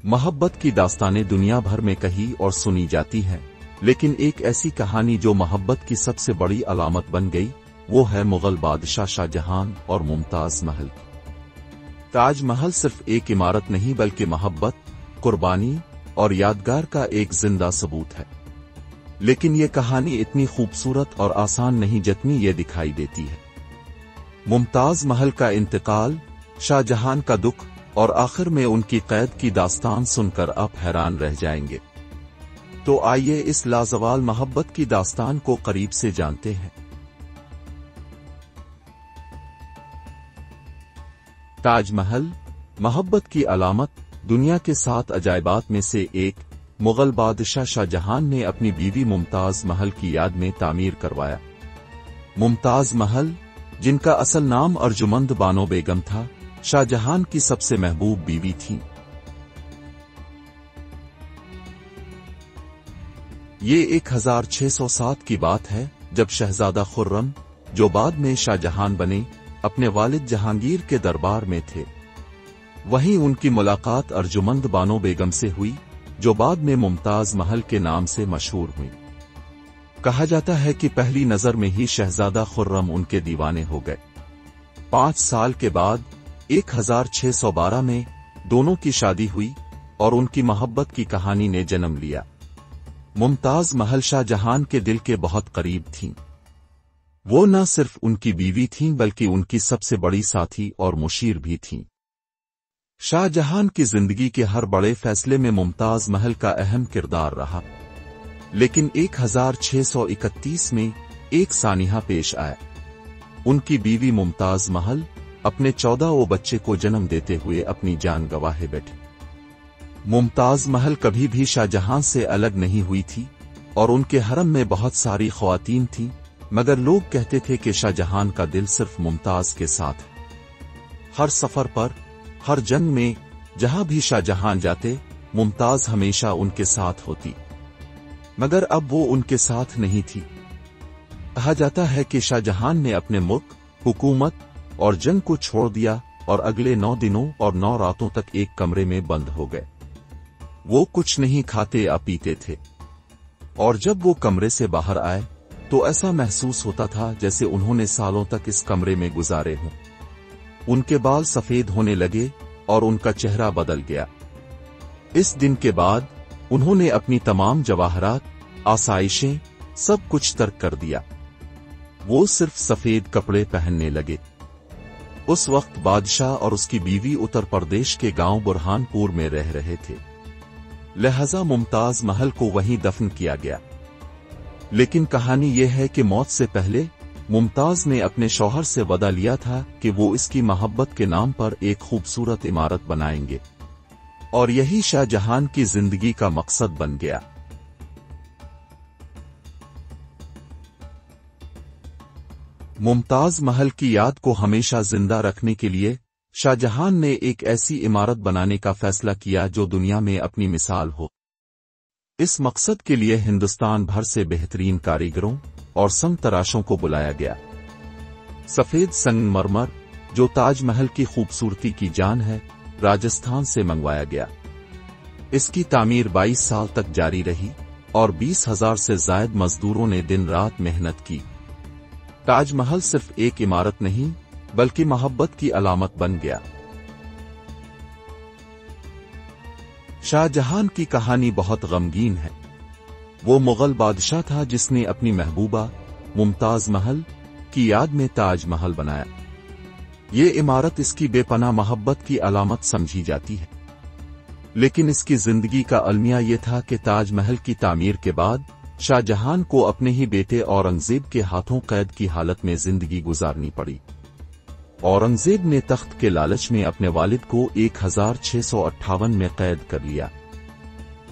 محبت کی داستانیں دنیا بھر میں کہی اور سنی جاتی ہیں، لیکن ایک ایسی کہانی جو محبت کی سب سے بڑی علامت بن گئی وہ ہے مغل بادشاہ شاہ جہان اور ممتاز محل۔ تاج محل صرف ایک عمارت نہیں بلکہ محبت، قربانی اور یادگار کا ایک زندہ ثبوت ہے۔ لیکن یہ کہانی اتنی خوبصورت اور آسان نہیں جتنی یہ دکھائی دیتی ہے۔ ممتاز محل کا انتقال، شاہ جہان کا دکھ اور آخر میں ان کی قید کی داستان سن کر آپ حیران رہ جائیں گے۔ تو آئیے اس لازوال محبت کی داستان کو قریب سے جانتے ہیں۔ تاج محل، محبت کی علامت، دنیا کے 7 عجائبات میں سے ایک، مغل بادشاہ شاہ جہان نے اپنی بیوی ممتاز محل کی یاد میں تعمیر کروایا۔ ممتاز محل، جن کا اصل نام ارجمند بانو بیگم تھا، شاہ جہان کی سب سے محبوب بیوی تھیں۔ یہ 1607 کی بات ہے جب شہزادہ خرم، جو بعد میں شاہ جہان بنے، اپنے والد جہانگیر کے دربار میں تھے۔ وہیں ان کی ملاقات ارجمند بانو بیگم سے ہوئی، جو بعد میں ممتاز محل کے نام سے مشہور ہوئی۔ کہا جاتا ہے کہ پہلی نظر میں ہی شہزادہ خرم ان کے دیوانے ہو گئے۔ 5 سال کے بعد 1612 میں دونوں کی شادی ہوئی اور ان کی محبت کی کہانی نے جنم لیا۔ ممتاز محل شاہ جہان کے دل کے بہت قریب تھیں۔ وہ نہ صرف ان کی بیوی تھیں بلکہ ان کی سب سے بڑی ساتھی اور مشیر بھی تھیں۔ شاہ جہان کی زندگی کے ہر بڑے فیصلے میں ممتاز محل کا اہم کردار رہا۔ لیکن 1631 میں ایک سانحہ پیش آیا۔ ان کی بیوی ممتاز محل اپنے 14 بچے کو جنم دیتے ہوئے اپنی جان گنوائے بیٹھی۔ ممتاز محل کبھی بھی شاہ جہاں سے الگ نہیں ہوئی تھی اور ان کے حرم میں بہت ساری خواتین تھیں، مگر لوگ کہتے تھے کہ شاہ جہان کا دل صرف ممتاز کے ساتھ ہے۔ ہر سفر پر، ہر جنگ میں، جہاں بھی شاہ جہان جاتے، ممتاز ہمیشہ ان کے ساتھ ہوتی۔ مگر اب وہ ان کے ساتھ نہیں تھی۔ کہا جاتا ہے کہ شاہ جہان نے اپنے ملک، حکومت اور جنگ کو چھوڑ دیا اور اگلے 9 دنوں اور 9 راتوں تک ایک کمرے میں بند ہو گئے۔ وہ کچھ نہیں کھاتے یا پیتے تھے، اور جب وہ کمرے سے باہر آئے تو ایسا محسوس ہوتا تھا جیسے انہوں نے سالوں تک اس کمرے میں گزارے ہوں۔ ان کے بال سفید ہونے لگے اور ان کا چہرہ بدل گیا۔ اس دن کے بعد انہوں نے اپنی تمام جواہرات، آسائشیں، سب کچھ ترک کر دیا۔ وہ صرف سفید کپڑے پہننے لگے۔ اس وقت بادشاہ اور اس کی بیوی اتر پردیش کے گاؤں برہان پور میں رہ رہے تھے، لہذا ممتاز محل کو وہیں دفن کیا گیا۔ لیکن کہانی یہ ہے کہ موت سے پہلے ممتاز نے اپنے شوہر سے وعدہ لیا تھا کہ وہ اس کی محبت کے نام پر ایک خوبصورت عمارت بنائیں گے، اور یہی شاہ جہان کی زندگی کا مقصد بن گیا۔ ممتاز محل کی یاد کو ہمیشہ زندہ رکھنے کے لیے شاہ جہان نے ایک ایسی عمارت بنانے کا فیصلہ کیا جو دنیا میں اپنی مثال ہو۔ اس مقصد کے لیے ہندوستان بھر سے بہترین کاریگروں اور سنگ تراشوں کو بلایا گیا۔ سفید سنگ مرمر، جو تاج محل کی خوبصورتی کی جان ہے، راجستھان سے منگوایا گیا۔ اس کی تعمیر 22 سال تک جاری رہی اور 20,000 سے زائد مزدوروں نے دن رات محنت کی۔ تاج محل صرف ایک عمارت نہیں بلکہ محبت کی علامت بن گیا۔ شاہ جہان کی کہانی بہت غمگین ہے۔ وہ مغل بادشاہ تھا جس نے اپنی محبوبہ ممتاز محل کی یاد میں تاج محل بنایا۔ یہ عمارت اس کی بے پناہ محبت کی علامت سمجھی جاتی ہے۔ لیکن اس کی زندگی کا المیہ یہ تھا کہ تاج محل کی تعمیر کے بعد شاہ جہان کو اپنے ہی بیٹے اورنگزیب کے ہاتھوں قید کی حالت میں زندگی گزارنی پڑی۔ اورنگزیب نے تخت کے لالچ میں اپنے والد کو 1658 میں قید کر لیا۔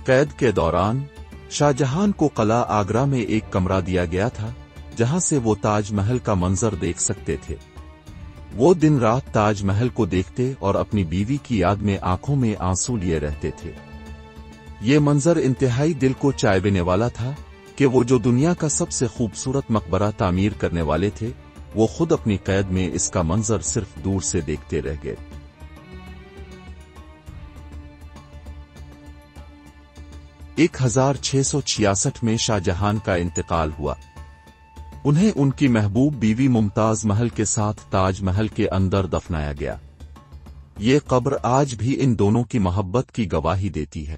قید کے دوران شاہ جہان کو قلعہ آگرہ میں ایک کمرہ دیا گیا تھا جہاں سے وہ تاج محل کا منظر دیکھ سکتے تھے۔ وہ دن رات تاج محل کو دیکھتے اور اپنی بیوی کی یاد میں آنکھوں میں آنسو لیے رہتے تھے۔ یہ منظر انتہائی دل کو چایونے والا تھا کہ وہ جو دنیا کا سب سے خوبصورت مقبرہ تعمیر کرنے والے تھے، وہ خود اپنی قید میں اس کا منظر صرف دور سے دیکھتے رہ گئے۔ 1666 میں شاہجہاں کا انتقال ہوا۔ انہیں ان کی محبوب بیوی ممتاز محل کے ساتھ تاج محل کے اندر دفنایا گیا۔ یہ قبر آج بھی ان دونوں کی محبت کی گواہی دیتی ہے۔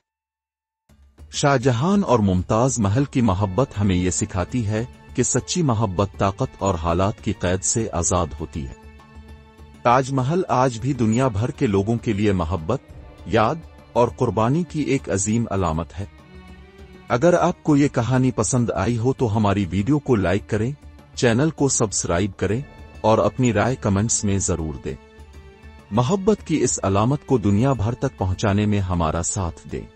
شاہجہاں اور ممتاز محل کی محبت ہمیں یہ سکھاتی ہے کہ سچی محبت طاقت اور حالات کی قید سے آزاد ہوتی ہے۔ تاج محل آج بھی دنیا بھر کے لوگوں کے لیے محبت، یاد اور قربانی کی ایک عظیم علامت ہے۔ اگر آپ کو یہ کہانی پسند آئی ہو تو ہماری ویڈیو کو لائک کریں، چینل کو سبسکرائب کریں اور اپنی رائے کمنٹس میں ضرور دیں۔ محبت کی اس علامت کو دنیا بھر تک پہنچانے میں ہمارا ساتھ دیں۔